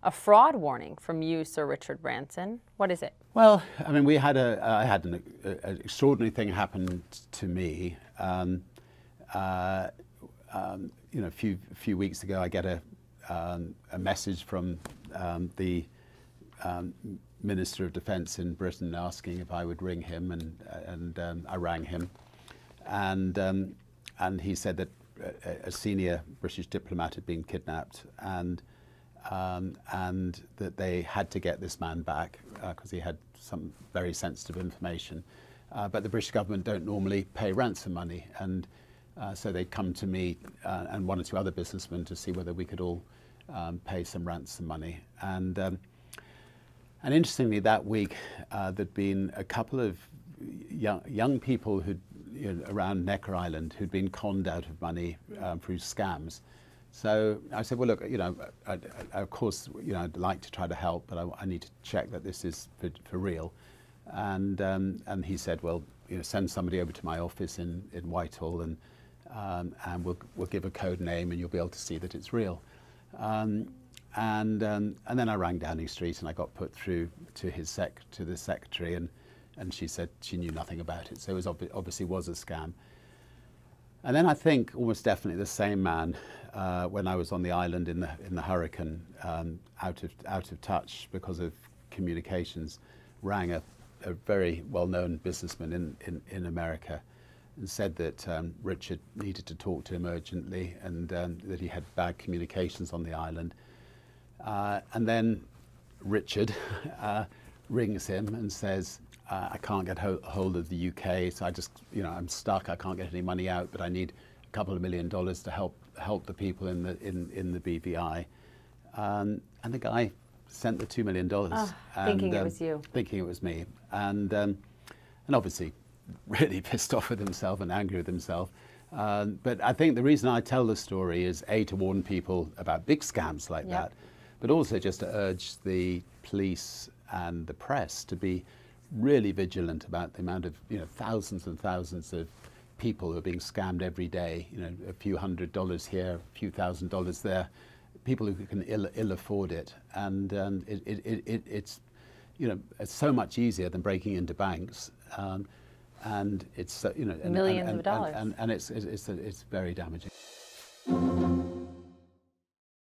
a fraud warning from you, Sir Richard Branson. What is it? Well, I mean, I had an extraordinary thing happen to me. A few weeks ago, I get a message from the Minister of Defence in Britain asking if I would ring him, and I rang him, and he said that a senior British diplomat had been kidnapped, and that they had to get this man back because he had some very sensitive information. But the British government don't normally pay ransom money, and so they'd come to me and one or two other businessmen to see whether we could all pay some ransom money. And interestingly, that week there'd been a couple of young people who'd, around Necker Island, who'd been conned out of money through scams. So I said, well, look, of course, I'd like to try to help, but I need to check that this is for real. And he said, well, send somebody over to my office in Whitehall, and we'll give a code name, and you'll be able to see that it's real. And then I rang Downing Street, and I got put through to the secretary, and she said she knew nothing about it. So it was obviously was a scam. And then I think almost definitely the same man, when I was on the island in the hurricane, out of touch because of communications, rang a very well-known businessman in America and said that Richard needed to talk to him urgently, and that he had bad communications on the island. And then Richard rings him and says, I can't get hold of the UK, so I'm stuck. I can't get any money out, but I need a couple of $1 million to help the people in the BVI. And the guy sent the $2 million, thinking it was you, thinking it was me, and obviously really pissed off with himself and angry with himself. But I think the reason I tell the story is to warn people about big scams like that, but also just to urge the police and the press to be really vigilant about the amount of thousands and thousands of people who are being scammed every day. A few $100 here, a few $1,000s there. People who can ill afford it, and it's so much easier than breaking into banks, and it's millions of dollars, and it's very damaging.